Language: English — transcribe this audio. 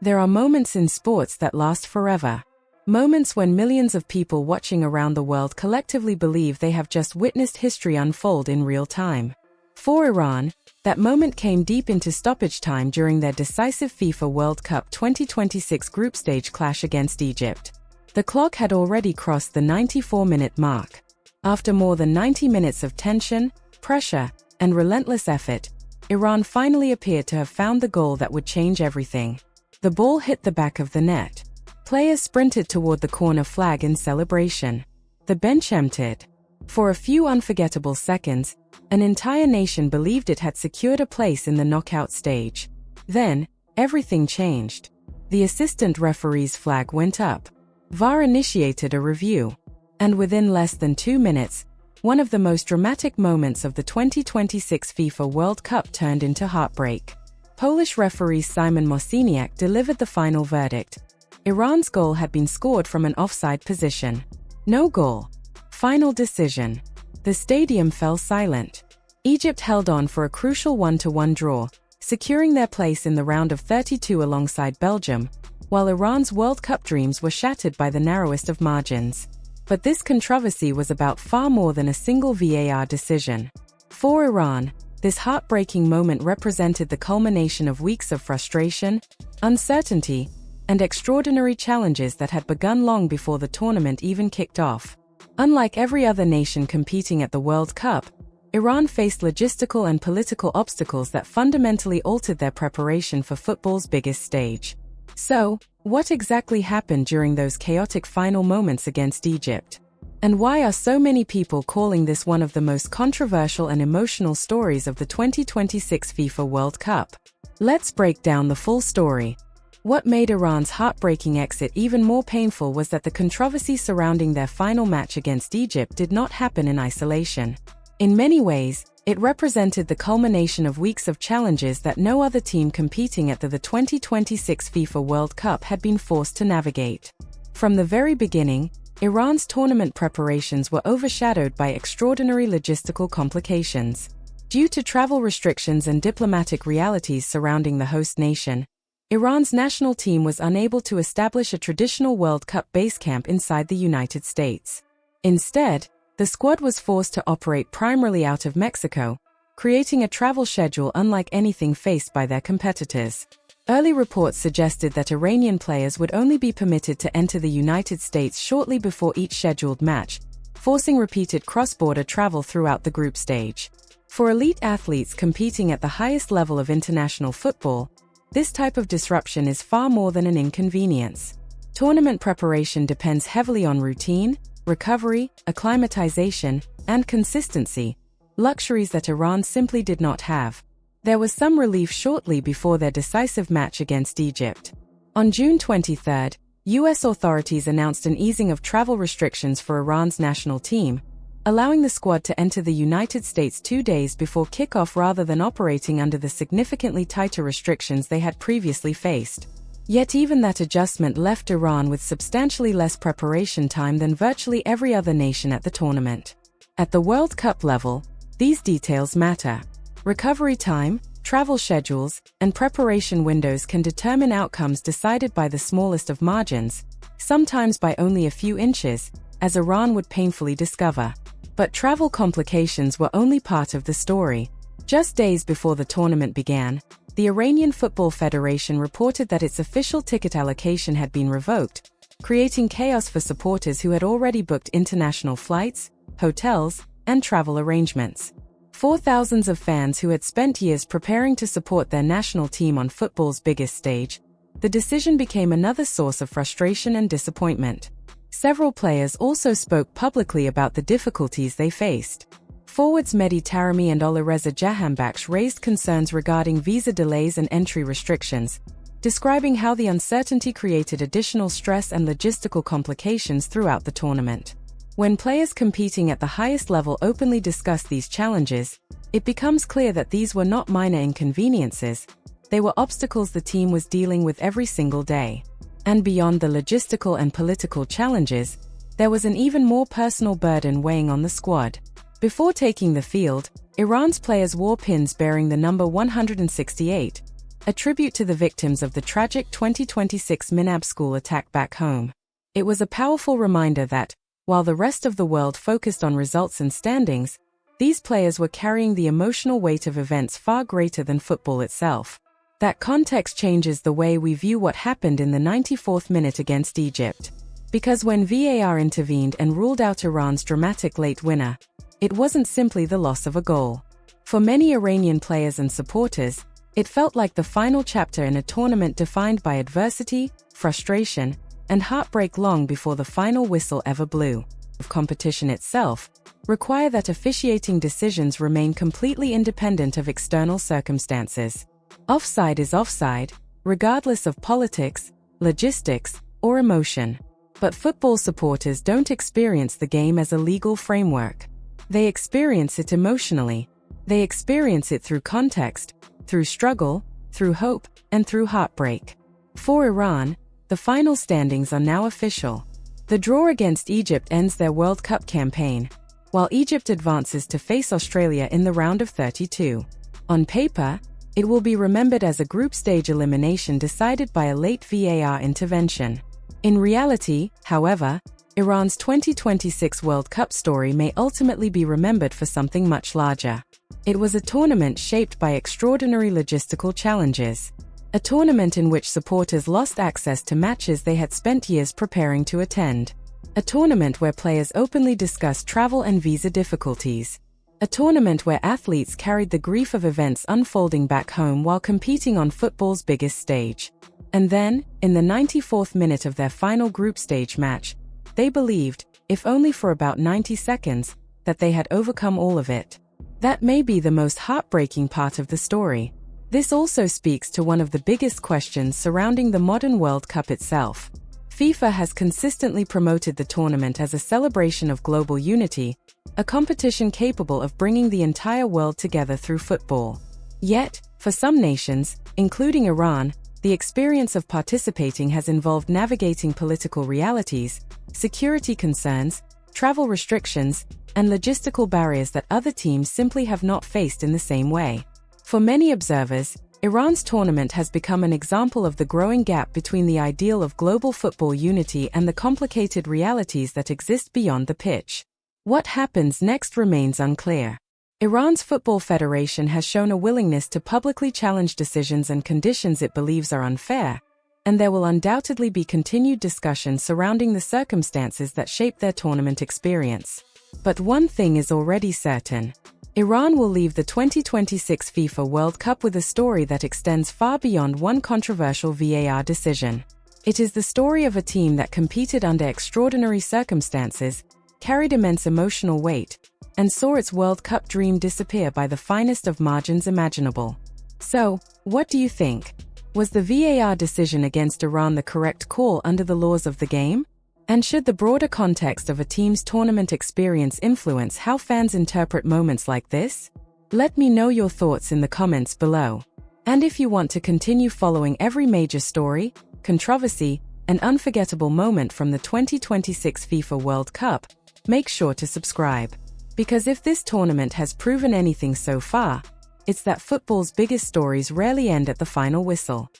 There are moments in sports that last forever. Moments when millions of people watching around the world collectively believe they have just witnessed history unfold in real time. For Iran, that moment came deep into stoppage time during their decisive FIFA World Cup 2026 group stage clash against Egypt. The clock had already crossed the 94-minute mark. After more than 90 minutes of tension, pressure, and relentless effort, Iran finally appeared to have found the goal that would change everything. The ball hit the back of the net. Players sprinted toward the corner flag in celebration. The bench emptied. For a few unforgettable seconds, an entire nation believed it had secured a place in the knockout stage. Then, everything changed. The assistant referee's flag went up. VAR initiated a review. And within less than 2 minutes, one of the most dramatic moments of the 2026 FIFA World Cup turned into heartbreak. Polish referee Szymon Mosiniak delivered the final verdict. Iran's goal had been scored from an offside position. No goal. Final decision. The stadium fell silent. Egypt held on for a crucial 1-1 draw, securing their place in the round of 32 alongside Belgium, while Iran's World Cup dreams were shattered by the narrowest of margins. But this controversy was about far more than a single VAR decision. For Iran, this heartbreaking moment represented the culmination of weeks of frustration, uncertainty, and extraordinary challenges that had begun long before the tournament even kicked off. Unlike every other nation competing at the World Cup, Iran faced logistical and political obstacles that fundamentally altered their preparation for football's biggest stage. So, what exactly happened during those chaotic final moments against Egypt? And why are so many people calling this one of the most controversial and emotional stories of the 2026 FIFA World Cup? Let's break down the full story. What made Iran's heartbreaking exit even more painful was that the controversy surrounding their final match against Egypt did not happen in isolation. In many ways, it represented the culmination of weeks of challenges that no other team competing at the 2026 FIFA World Cup had been forced to navigate. From the very beginning, Iran's tournament preparations were overshadowed by extraordinary logistical complications. Due to travel restrictions and diplomatic realities surrounding the host nation, Iran's national team was unable to establish a traditional World Cup base camp inside the United States. Instead, the squad was forced to operate primarily out of Mexico, creating a travel schedule unlike anything faced by their competitors. Early reports suggested that Iranian players would only be permitted to enter the United States shortly before each scheduled match, forcing repeated cross-border travel throughout the group stage. For elite athletes competing at the highest level of international football, this type of disruption is far more than an inconvenience. Tournament preparation depends heavily on routine, recovery, acclimatization, and consistency, luxuries that Iran simply did not have. There was some relief shortly before their decisive match against Egypt. On June 23, U.S. authorities announced an easing of travel restrictions for Iran's national team, allowing the squad to enter the United States 2 days before kickoff rather than operating under the significantly tighter restrictions they had previously faced. Yet even that adjustment left Iran with substantially less preparation time than virtually every other nation at the tournament. At the World Cup level, these details matter. Recovery time, travel schedules, and preparation windows can determine outcomes decided by the smallest of margins, sometimes by only a few inches, as Iran would painfully discover. But travel complications were only part of the story. Just days before the tournament began, the Iranian Football Federation reported that its official ticket allocation had been revoked, creating chaos for supporters who had already booked international flights, hotels, and travel arrangements. For thousands of fans who had spent years preparing to support their national team on football's biggest stage, the decision became another source of frustration and disappointment. Several players also spoke publicly about the difficulties they faced. Forwards Mehdi Taremi and Alireza Jahanbakhsh raised concerns regarding visa delays and entry restrictions, describing how the uncertainty created additional stress and logistical complications throughout the tournament. When players competing at the highest level openly discuss these challenges, it becomes clear that these were not minor inconveniences, they were obstacles the team was dealing with every single day. And beyond the logistical and political challenges, there was an even more personal burden weighing on the squad. Before taking the field, Iran's players wore pins bearing the number 168, a tribute to the victims of the tragic 2026 Minab school attack back home. It was a powerful reminder that, while the rest of the world focused on results and standings, these players were carrying the emotional weight of events far greater than football itself. That context changes the way we view what happened in the 94th minute against Egypt. Because when VAR intervened and ruled out Iran's dramatic late winner, it wasn't simply the loss of a goal. For many Iranian players and supporters, it felt like the final chapter in a tournament defined by adversity, frustration, and heartbreak long before the final whistle ever blew. The competition itself require that officiating decisions remain completely independent of external circumstances. Offside is offside, regardless of politics, logistics, or emotion. But football supporters don't experience the game as a legal framework. They experience it emotionally. They experience it through context, through struggle, through hope, and through heartbreak. For Iran, the final standings are now official. The draw against Egypt ends their World Cup campaign, while Egypt advances to face Australia in the round of 32. On paper, it will be remembered as a group stage elimination decided by a late VAR intervention. In reality, however, Iran's 2026 World Cup story may ultimately be remembered for something much larger. It was a tournament shaped by extraordinary logistical challenges. A tournament in which supporters lost access to matches they had spent years preparing to attend. A tournament where players openly discussed travel and visa difficulties. A tournament where athletes carried the grief of events unfolding back home while competing on football's biggest stage. And then, in the 94th minute of their final group stage match, they believed, if only for about 90 seconds, that they had overcome all of it. That may be the most heartbreaking part of the story. This also speaks to one of the biggest questions surrounding the modern World Cup itself. FIFA has consistently promoted the tournament as a celebration of global unity, a competition capable of bringing the entire world together through football. Yet, for some nations, including Iran, the experience of participating has involved navigating political realities, security concerns, travel restrictions, and logistical barriers that other teams simply have not faced in the same way. For many observers, Iran's tournament has become an example of the growing gap between the ideal of global football unity and the complicated realities that exist beyond the pitch. What happens next remains unclear. Iran's Football Federation has shown a willingness to publicly challenge decisions and conditions it believes are unfair, and there will undoubtedly be continued discussion surrounding the circumstances that shape their tournament experience. But one thing is already certain. Iran will leave the 2026 FIFA World Cup with a story that extends far beyond one controversial VAR decision. It is the story of a team that competed under extraordinary circumstances, carried immense emotional weight, and saw its World Cup dream disappear by the finest of margins imaginable. So, what do you think? Was the VAR decision against Iran the correct call under the laws of the game? And should the broader context of a team's tournament experience influence how fans interpret moments like this? Let me know your thoughts in the comments below. And if you want to continue following every major story, controversy, and unforgettable moment from the 2026 FIFA World Cup, make sure to subscribe. Because if this tournament has proven anything so far, it's that football's biggest stories rarely end at the final whistle.